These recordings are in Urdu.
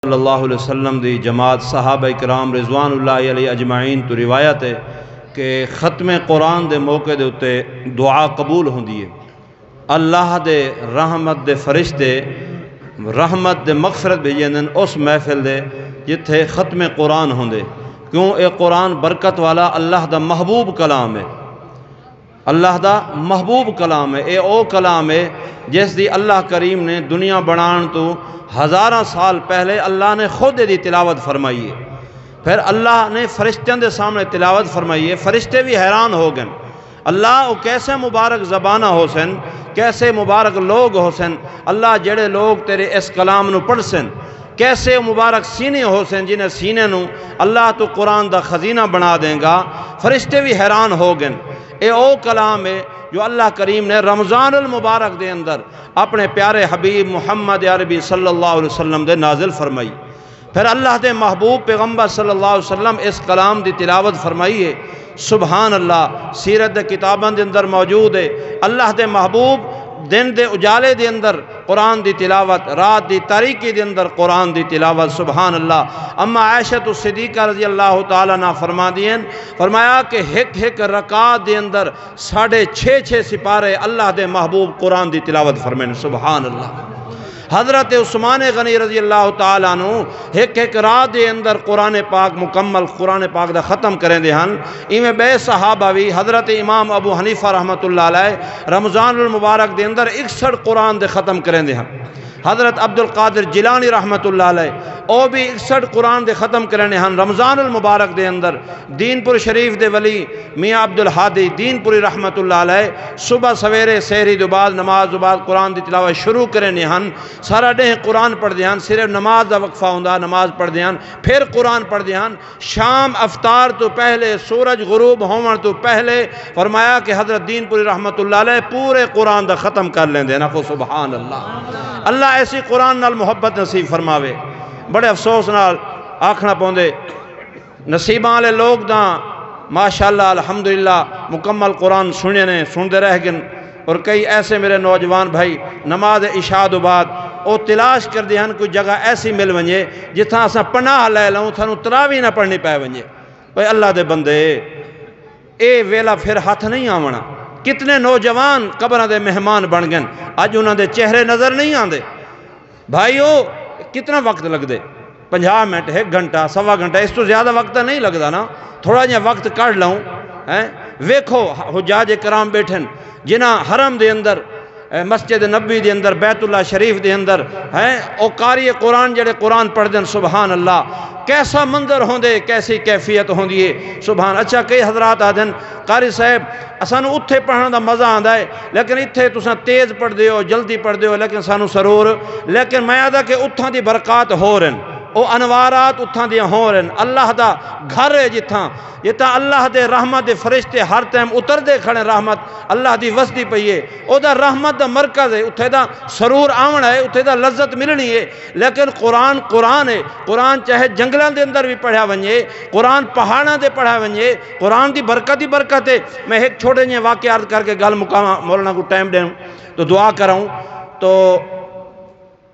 صلی اللہ علیہ وسلم دی جماعت صحابہ کرام رضوان اللہ علیہ اجمعین تو روایت ہے کہ ختم قرآن دے موقع دے اتے دعا قبول ہوندی ہے۔ اللہ دے رحمت دے فرشتے رحمت دے مغفرت بھیجن اس محفل دے جتھے ختم قرآن ہوندے، کیوں اے قرآن برکت والا اللہ دا محبوب کلام ہے، اللہ دا محبوب کلام ہے۔ اے او کلام ہے جس دی اللہ کریم نے دنیا بنان تو ہزاراں سال پہلے اللہ نے خود دی تلاوت فرمائی ہے، پھر اللہ نے فرشتوں دے سامنے تلاوت فرمائی ہے، فرشتے بھی حیران ہو گئے۔ اللہ وہ کیسے مبارک زبانہ ہو سن، کیسے مبارک لوگ ہو سن، اللہ جڑے لوگ تیرے اس کلام نو پڑھ سن، کیسے مبارک سینے ہو سن جنہیں سینے نو اللہ تو قرآن دا خزینہ بنا دیں گا۔ فرشتے بھی حیران ہو گئے۔ اے او کلام ہے جو اللہ کریم نے رمضان المبارک دے اندر اپنے پیارے حبیب محمد عربی صلی اللہ علیہ وسلم دے نازل فرمائی، پھر اللہ دے محبوب پیغمبر صلی اللہ علیہ وسلم اس کلام دی تلاوت فرمائی ہے۔ سبحان اللہ، سیرت دے کتاباں دے اندر موجود ہے اللہ دے محبوب دن دے اجالے دے اندر قرآن دی تلاوت، رات دی تاریکی دے اندر قرآن دی تلاوت۔ سبحان اللہ۔ اما عائشہ صدیقہ رضی اللہ تعالیٰ عنہ فرما دیں، فرمایا کہ ایک رکعت دے اندر 6.5 سپارے اللہ دے محبوب قرآن دی تلاوت فرمائیں۔ سبحان اللہ۔ حضرت عثمان غنی رضی اللہ تعالیٰ عنہ ایک رات دے اندر قرآن پاک مکمل قرآن پاک دا ختم کریں دے ہن۔ ایویں بے صحابہ بھی حضرت امام ابو حنیفہ رحمۃ اللہ علیہ رمضان المبارک دے اندر 61 قرآن دے ختم کریں دے ہن۔ حضرت عبد القادر جیلانی رحمۃ اللہ علیہ او بھی 61 قرآن دے ختم کرنے ہن رمضان المبارک دے اندر۔ دین پور شریف دے ولی میاں عبد الحادی دین پوری رحمۃ اللہ علیہ صبح سویرے سحری دو بعد نماز دو بعد قرآن دی تلاوت شروع کرنے ہن، سارا ڈے قرآن پڑھ دے ہن، صرف نماز دا وقفہ ہوندا نماز پڑھ دے ہن، پھر قرآن پڑھ دے ہن۔ شام افطار تو پہلے سورج غروب ہون تو پہلے فرمایا کہ حضرت دین پوری رحمۃ اللہ علیہ پورے قرآن دا ختم کر لیندے نا۔ کو سبحان اللہ۔ اللہ ایسی قرآن نال محبت نصیب فرماوے۔ بڑے افسوس نال آکھنا پوندے نصیباں والے لوگ دا ماشاءاللہ الحمدللہ مکمل قرآن سنتے رہ گئے، اور کئی ایسے میرے نوجوان بھائی نماز عشاء دو بعد او تلاش کر دے ہن کوئی جگہ ایسی مل ونجے جتھاں اساں پناہ لے لوں تھانوں تراویح نہ پڑھنی پے ونجے۔ بھئی اللہ دے بندے اے ویلا پھر ہاتھ نہیں آونا۔ کتنے نوجوان قبراں دے مہمان بن گئے، اج انہاں دے چہرے نظر نہیں آندے۔ بھائیو کتنا وقت لگ دے؟ 50 منٹ، 1 گھنٹہ، سوا گھنٹہ، اس تو زیادہ وقت نہیں لگدا نا۔ تھوڑا جہا وقت کڑ لوں۔ ویکھو حجاج کرام بیٹھن جنہاں حرم دے اندر مسجد نبی دے اندر بیت اللہ شریف دے اندر او قاری قرآن جڑے قرآن پڑھ دیں۔ سبحان اللہ، کیسا منظر ہوندے، کیسی کیفیت ہوندی ہے۔ سبحان۔ اچھا کئی حضرات آدھن قاری صاحب اسانو اتھے پڑھنا دا مزہ آندا ہے، لیکن اتھے تساں تیز پڑھ دیو جلدی پڑھ دیو لیکن سانو سرور، لیکن میں آدھا کہ اتھاں دی برکات ہو رہن، او انوارات اتھاں دیاں ہو رہن۔ اللہ دا گھر ہے جتھاں اللہ دے رحمت دے فرشتے ہر ٹائم اتر دے کھڑے، رحمت اللہ دی وسدی پئی ہے، او دا رحمت دا مرکز ہے، اتھے دا سرور آونا ہے، اتھے دا لذت ملنی ہے۔ لیکن قرآن ہے، قرآن چاہے جنگلاں دے اندر بھی پڑھا ونجے، قرآن پہاڑاں دے پڑھا ونجے، قرآن دی برکت ہی برکت ہے۔ میں ایک چھوٹے جے واقعہ عرض کر کے گل مکاواں، مولانا کو ٹائم دیں تو دعا کراؤں۔ تو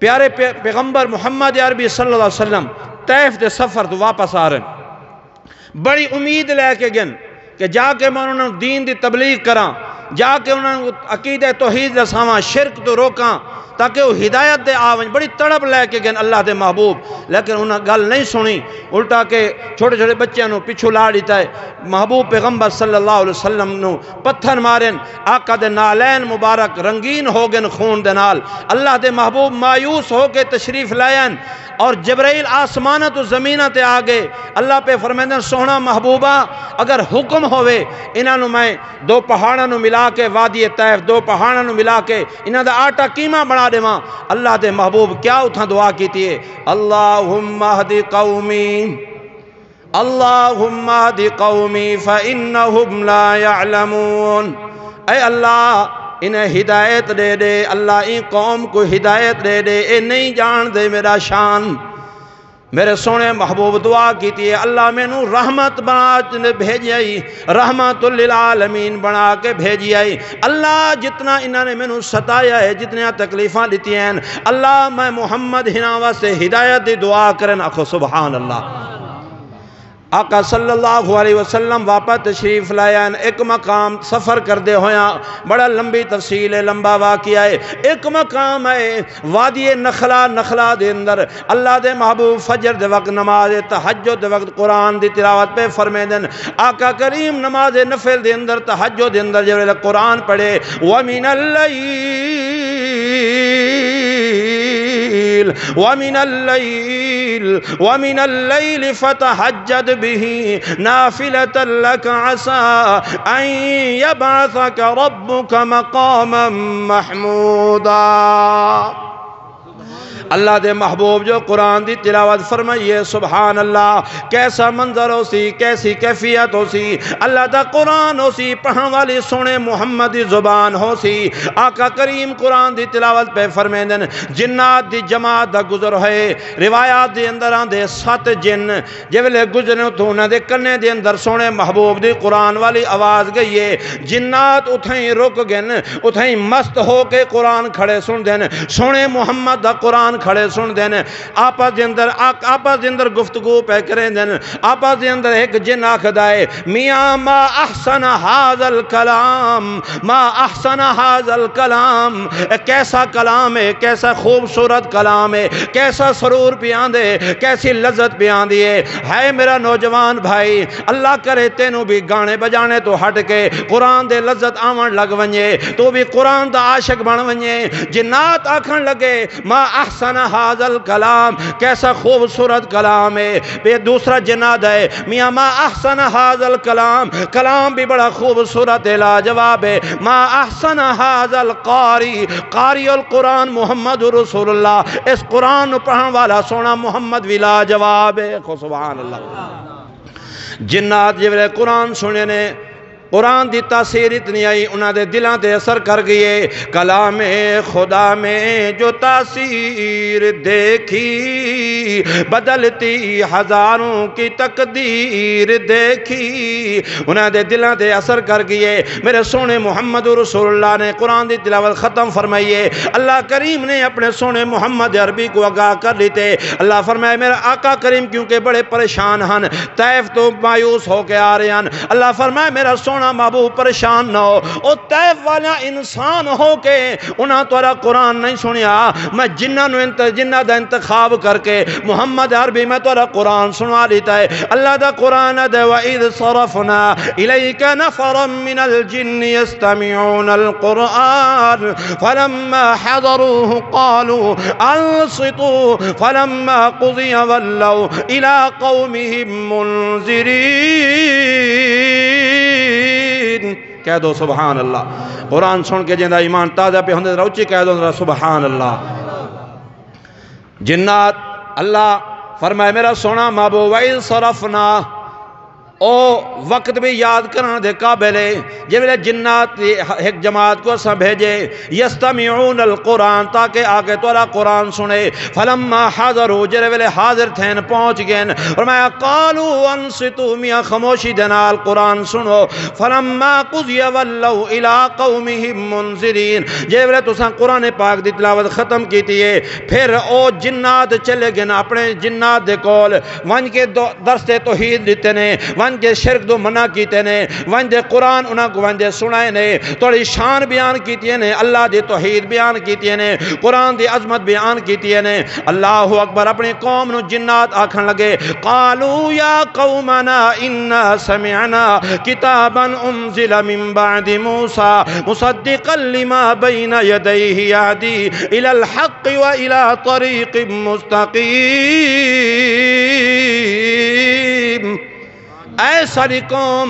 پیارے پیغمبر محمد عربی صلی اللہ علیہ وسلم طیف دے سفر تو واپس آ رہے ہیں، بڑی امید لے کے گن کہ جا کے میں انہوں نے دین دی تبلیغ کراں، جا کے انہوں نے عقیدہ توحید دساواں، شرک تو روکاں تاکہ وہ ہدایت دے آویں۔ بڑی تڑپ لے کے گن اللہ دے محبوب، لیکن انہوں نے گل نہیں سنی، الٹا کہ چھوٹے چھوٹے بچوں نو پچھو لا دیتا ہے۔ محبوب پیغمبر صلی اللہ علیہ وسلم نو پتھر مارن، آقا دے نالین مبارک رنگین ہو گن خون دے نال۔ اللہ دے محبوب مایوس ہو کے تشریف لائن، اور جبرائیل آسمانہ تو زمینہ تے آگے اللہ پہ فرمیندن سونا محبوبہ اگر حکم ہوئے انہاں نو میں 2 پہاڑاں نو ملا کے وادی طیف 2 پہاڑاں نو ملا کے انہاں دا آٹا قیمہ بنا دے ماں۔ اللہ دے محبوب کیا اتھاں دعا کیتی ہے؟ اللہم اہدی قومی، اللہم اہدی قومی فإنہم لا یعلمون۔ اے اللہ انہیں ہدایت دے دے، اللہ ان قوم کو ہدایت دے دے، اے نہیں جان دے میرا شان۔ میرے سونے محبوب دعا کیتی ہے اللہ مینوں رحمت بنا بھیجی، رحمت للعالمین بنا کے بھیجی ہے۔ اللہ جتنا انہوں نے مینوں ستایا ہے، جتنی تکلیفاں دیتی ہیں، اللہ میں محمد ہنا واسطے ہدایت دی دعا کرن، آکھو سبحان اللہ۔ آقا صلی اللہ علیہ وسلم واپس تشریف لائے ہیں، ایک مقام سفر کردے ہویا، بڑا لمبی تفصیل ہے، لمبا واقعہ ہے۔ ایک مقام ہے وادی نخلا دے اندر، اللہ دے محبوب فجر دے وقت نماز تہجد دے وقت قرآن دی تلاوت پہ فرمے دن۔ آقا کریم نماز نفل دے اندر تہجد دے اندر جب قرآن پڑھے وَمِنَ اللَّيْلِ فَتَهَجَّدْ بِهِ نَافِلَةً لَكَ عَسَىٰ أَن يَبْعَثَكَ رَبُّكَ مَقَامًا مَحْمُودًا۔ اللہ دے محبوب جو قرآن دی تلاوت فرمائیے سبحان اللہ، کیسا منظر ہو سی، کیسی کیفیت ہو سی، اللہ دا قرآن ہو سی، پڑھن والی سونے محمد دی زبان ہو سی۔ آقا کریم قرآن دی تلاوت پہ فرمائیں دن جنات دی جماعت دا گزر ہوئے، روایات دی اندر آندے 7 جن جویلے گزرنے تو انہاں دے کنے دے اندر سونے محبوب دی قرآن والی آواز گئی ہے، جنات اتھائیں رک گن، اتھائیں مست ہو کے قرآن کھڑے سن دن، سونے محمد دا قرآن کھڑے سن دین، آپس دے اندر گفتگو پہ کریں دین، آپس دے اندر ایک جن آکھدا ہے میاں ما احسن ھذا الکلام، ما احسن ھذا الکلام، کیسا کلام ہے، کیسا خوبصورت کلام ہے، کیسا سرور پیان دے، کیسی لذت پیان دیے۔ ہے میرا نوجوان بھائی، اللہ کرے تینوں بھی گانے بجانے تو ہٹ کے قرآن دے لذت آون لگ ونجے، تو بھی قرآن دا عاشق بن ونجے۔ جنات آکھن لگے ما احسن ھذا الکلام، کیسا خوبصورت کلام ہے۔ پھر دوسرا جناد ہے میاں ما احسن ھذا الکلام، کلام بھی بڑا خوبصورت ہے، لاجواب ہے۔ ما احسن ھذا القاری، قاری القرآن محمد رسول اللہ، اس قرآن پڑھن والا سونا محمد بھی لاجواب ہے، سبحان اللہ۔ جنات جب قرآن سنے نے قرآن دی تاثیر اتنی آئی، انہاں دے دلان تے اثر کر گئے۔ کلام خدا میں جو تاثیر دیکھی، بدلتی ہزاروں کی تقدیر دیکھی، انہاں دے دلان تے اثر کر گئے۔ میرے سونے محمد رسول اللہ نے قرآن دی تلاوت ختم فرمائیے، اللہ کریم نے اپنے سونے محمد عربی کو آگاہ کر لیتے۔ اللہ فرمائے میرا آقا کریم کیونکہ بڑے پریشان ہن، طیف تو مایوس ہو کے آ رہے ہیں، اللہ فرمائے میرا سونا محبوب پریشان نہ ہو، او طیف والا انسان ہو کے انہاں تورا قرآن نہیں سنیا، میں جنہ دا انتخاب کر کے محمد عربی میں تورا قرآن سنوا لیتا ہے۔ اللہ دا قرآن دے وَإِذْ صَرَفْنَا إِلَيْكَ نَفَرًا مِّنَ الْجِنِّ يَسْتَمِعُونَ الْقُرْآنَ فَلَمَّا حَضَرُوهُ قَالُوا أَنصِتُوا فَلَمَّا قُضِيَ وَلَّوْا إِلَىٰ قَوْمِهِمْ مُنذِرِينَ۔ کہہ دو سبحان اللہ۔ قرآن سن کے جندہ ایمان تازہ پہ ہوندے روچی کہہ دو سبحان اللہ۔ جنات اللہ فرمائے میرا سونا محبوب وَإِذْ صَرَفْنَا، او وقت بھی یاد کرنے دے قابل ہے جب جنات ایک جماعت کو اساں بھیجے یستمعون القرآن تاکہ آگے تورا قرآن سنے۔ فلما حاضروا جب حاضر تھے پہنچ گئے فرمایا قالوا انصتوا میاں خاموشی دے نال قرآن سنو۔ فلما قضی ولوا الى قومهم منذرین، جب تساں قرآن پاک دی تلاوت ختم کیتی ہے پھر او جنات چلے گئے اپنے جنات دے کول، ون کے درس توحید دیتے نے، ون کے شرک دو منع کیتے نے، ون دے قرآن انہاں کو ون دے سنائے نے، توڑی شان بیان کیتی نے، اللہ دی توحید بیان کیتی نے، قرآن دی عظمت بیان کیتی نے۔ اللہ اکبر۔ اپنی قوم نو جنات آکھن لگے قالوا یا قومنا انا سمعنا کتابا انزل من بعد موسیٰ مصدقا لما بین یدیہ یہدی الى الحق و الى طریق مستقیم۔ اے ساری قوم،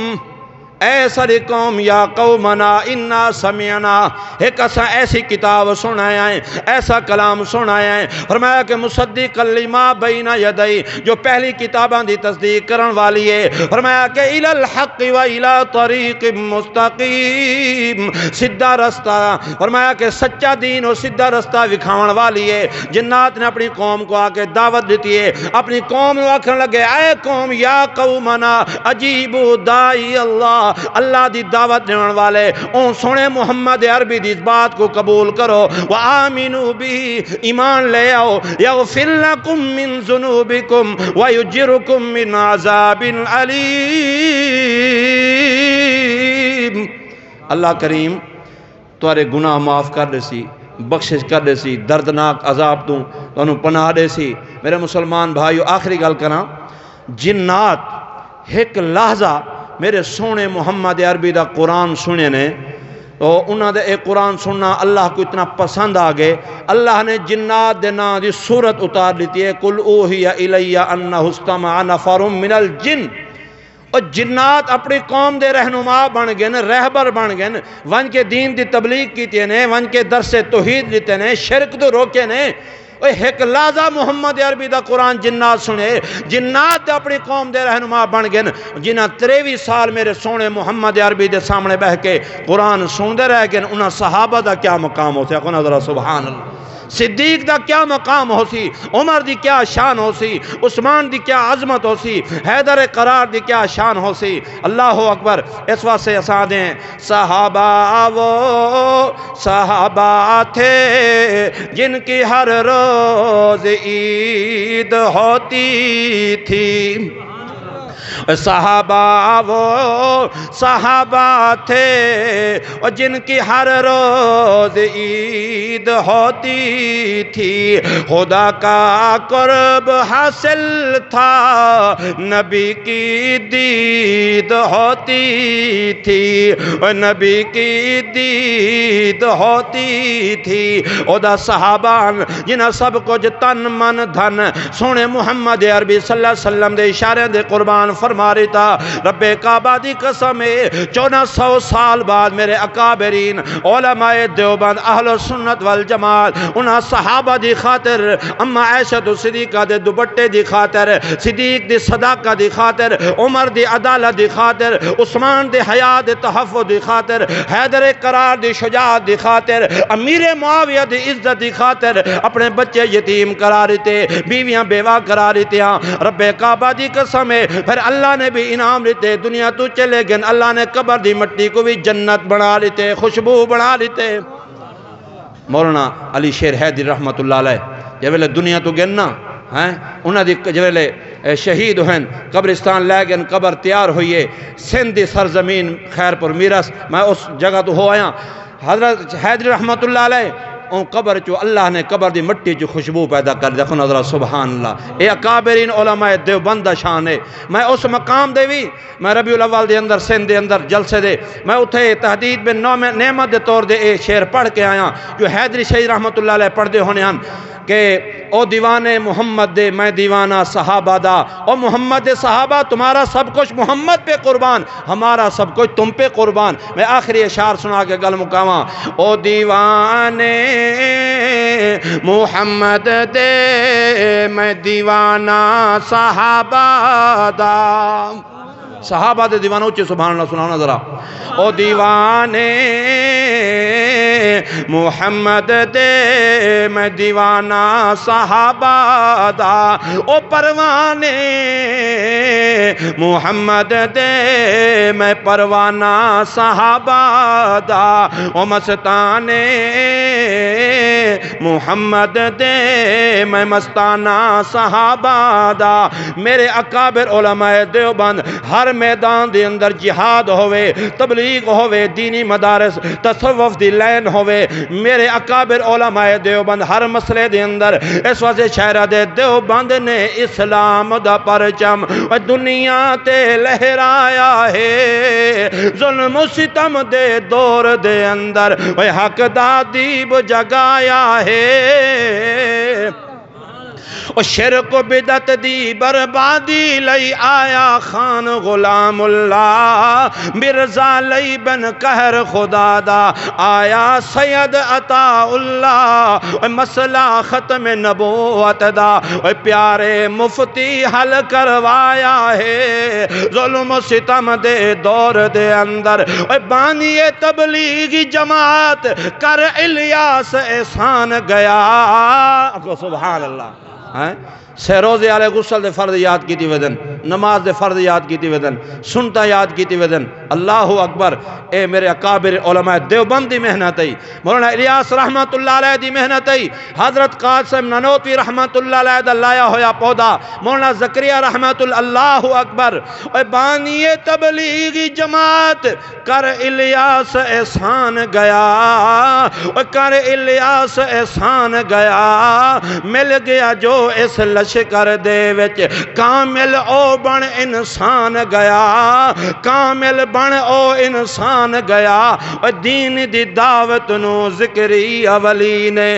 اے ساری قوم یا قومنا انا سمعنا، ایک اسا ایسی کتاب سنایا ہے، ایسا کلام سنایا ہے، فرمایا کہ مصدق لما بین یدی، جو پہلی کتاباں دی تصدیق کرن والی ہے، فرمایا کہ الی الحق و الی طریق مستقیم، سیدھا رستہ، فرمایا کہ سچا دین اور سیدھا رستہ وکھاون والی ہے۔ جنات نے اپنی قوم کو آ کے دعوت دیتی ہے، اپنی قوم کو آکھن لگے اے قوم یا قومنا اجیبوا داعی اللہ، اللہ دی دعوت دینے والے اون سونے محمد عربی دی اس بات کو قبول کرو، وآمنوا بھی، ایمان لے آؤ، یغفر لکم من ذنوبکم ویجرکم من عذاب علیم۔ اللہ کریم تمہارے گناہ معاف کر دے سی، بخشش کر دے سی، دردناک عذاب تو انہوں پناہ دے سی۔ میرے مسلمان بھائیو آخری گل کرنا، جنات ایک لحظہ میرے سونے محمد عربی دا قرآن سنے نے، تو انہوں نے ایک قرآن سننا اللہ کو اتنا پسند آگئے، اللہ نے جنات دے نا دی صورت اتار لیتی ہے، قُلْ أُوحِيَ إِلَيَّ أَنَّهُ اسْتَمَعَ نَفَرٌ مِّنَ الْجِنِّ۔ اور جنات اپنی قوم دے رہنما بن گئے نے، رہبر بن گئے نے، ون کے دین دی تبلیغ کیتے نے، ون کے درس توحید لیتے نے، شرک تو روکے نے۔ ایک لحظہ محمد عربی دا قرآن جنات سنے، جنات اپنی قوم دے رہنما بن گئے، جنہاں 23 سال میرے سونے محمد عربی دے سامنے بہ کے قرآن سندے رہ گئے، انہاں صحابہ دا کیا مقام ہوتا ہے؟ کون ذرا سبحان اللہ۔ صدیق دا کیا مقام ہو سی، عمر دی کیا شان ہو سی، عثمان دی کیا عظمت ہو سی، حیدر قرار دی کیا شان ہو سی۔ اللہ اکبر۔ اس واسطے اساں دیں صحابہ وہ صحابہ تھے جن کی ہر روز عید ہوتی تھی، صحابہ وہ صحابہ تھے اور جن کی ہر روز عید ہوتی تھی، خدا کا قرب حاصل تھا نبی کی دید ہوتی تھی، اور نبی کی دید ہوتی تھی۔ خدا صحابان جنہاں سب کچھ تن من دھن سونے محمد عربی صلی اللہ علیہ وسلم دے اشارے دے قربان فرما رہی تھا۔ رب کعبہ دی قسم ہے 1400 سال بعد میرے اکابرین علماء دیوبند اہل سنت والجماعت انہاں صحابہ دی خاطر، اما عائشہ صدیقہ دے دوپٹے دی خاطر، صدیق دی صداقہ دی خاطر، عمر دی عدالت دی خاطر، عثمان دی حیا دی تحفظ دی خاطر، حیدر قرار دی شجاعت دی خاطر، امیر معاویہ دی عزت دی خاطر اپنے بچے یتیم قرار دیتے، بیویاں بیوہ قرار دیتے ہیں۔ رب کعبہ دی قسم ہے پھر اللہ نے بھی انعام لیتے، دنیا تو چلے گئے، اللہ نے قبر دی مٹی کو بھی جنت بنا لیتے، خوشبو بنا لیتے۔ مولانا علی شیر حیدری رحمت اللہ علیہ جب ویلے دنیا تو گئے نا، انہاں دی جب ویلے شہید ہوئن قبرستان لے گئے، قبر تیار ہوئیے سندھ دی سرزمین خیر پر میرس، میں اس جگہ تو ہو آیا، حضرت حیدری رحمت اللہ علیہ اون قبر چو اللہ نے قبر دی مٹی چو خوشبو پیدا کر دیکھو نظرہ سبحان اللہ۔ اے اکابرین علماء دیوبند شان ہے۔ میں اس مقام دے بھی میں ربیع الاول دے اندر سندھ دے اندر جلسے دے میں اتھے تحدید بن نعمت دے طور دے اے شعر پڑھ کے آیا جو حیدری شہید رحمت اللہ علیہ پڑھ دے ہونے ہن کہ او دیوانے محمد دے میں دیوانہ صحابہ دا، او محمد دے صحابہ تمہارا سب کچھ محمد پہ قربان، ہمارا سب کچھ تم پہ قربان۔ میں آخری اشعار سنا کے گل مکاواں، او دیوانے محمد دے میں دیوانہ صحابہ دا، صحابہ دے دیوانہ اچھے سبحان اللہ سنانا ذرا، او دیوانے محمد دے میں دیوانہ صحابہ دا، او پروانے محمد دے میں پروانہ صحابہ دا، او مستانے محمد دے میں مستانہ صحابہ دا۔ میرے اکابر علماء دیوبند ہر میدان دے اندر جہاد ہوئے، تبلیغ ہوئے، دینی مدارس تصوف دی لین ہوئے، میرے اکابر علماء دیوبند ہر مسئلے دے اندر اس وجہ شہرہ دے دیوبند نے اسلام دا پرچم دنیا تے لہرایا ہے، ظلم و ستم دے دور دے اندر حق دا دیب جگایا ہے۔ او شرک و بدعت دی بربادی لئی آیا خان غلام اللہ مرزا لئی بن قہر خدا دا آیا سید عطا اللہ مسئلہ ختم نبوت دا پیارے مفتی حل کروایا ہے ظلم و ستم دے دور دے اندر بانی تبلیغی جماعت کر الیاس احسان گیا سبحان اللہ سہروزے علیہ غسل دے فرض یاد کی تھی ودن نماز دے فرض یاد کی تھی ودن سنتا یاد کی تھی ودن اللہ اکبر اے میرے اکابر علماء دیوبند دی محنت ہے مولانا الیاس رحمت اللہ علیہ دی محنت ہے حضرت قاسم نانوتوی رحمت اللہ علیہ دا لایا ہویا پودا مولانا زکریا رحمت اللہ اکبر اے بانی تبلیغی جماعت کر الیاس احسان گیا کر الیاس احسان گیا مل گیا جو اس لشکر دے وچ کامل او بن انسان گیا کامل بن او انسان گیا دین دی دعوت نو ذکری اولی نے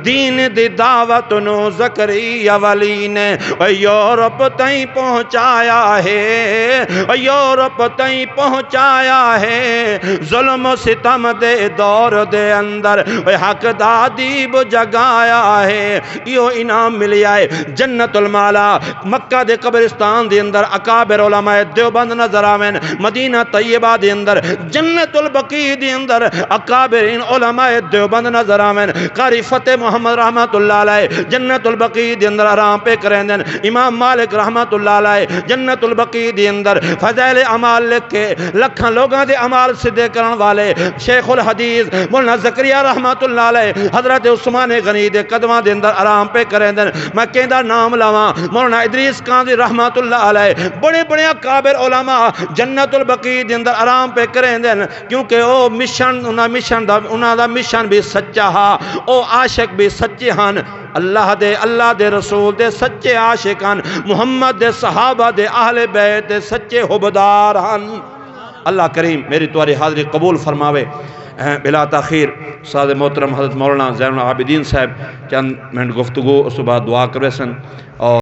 دین دی دعوت نو ذکری اولی نے یورپ تائیں پہنچایا ہے یورپ تائیں پہنچایا ہے ظلم و ستم دے دور دے اندر حق دا دیب جگایا ہے یہ انعام ملیا ہے جنت المالا مکہ دے قبرستان دے اندر اکابر علماء دیوبند نظر آویں مدینہ طیبہ دے اندر جنت البقیع دے اندر اکابرین علماء دیوبند نظر آویں قاری فتح محمد رحمت اللہ علیہ جنت البقیع دے اندر آرام پہ کریں دیں امام مالک رحمت اللہ علیہ جنت البقیع دے اندر فضائل عمال لکھ کے لکھاں لوگاں دے عمال صدے کرن والے شیخ الحدیث مولانا زکریا رحمت اللہ علیہ حضرت عثمان غنی دے قدماں دے اندر آرام پہ کریں دیں میں کہندہ نام لاواں مولانا ادریس قاضی رحمت اللہ علیہ بڑے بڑے اکابر علماء جنت البقیع دے اندر آرام پہ کریں دیں کیونکہ او مشن انہاں دا مشن بھی سچا ہا او عاشق بھی سچے ہن اللہ دے رسول دے سچے عاشقان محمد دے صحابہ دے اہل بیت دے سچے حبدار ہن اللہ کریم میری تواری حاضری قبول فرماوے بلا تاخیر استاد محترم حضرت مولانا زین العابدین صاحب چند منٹ گفتگو اس بعد دعا کرے سن اور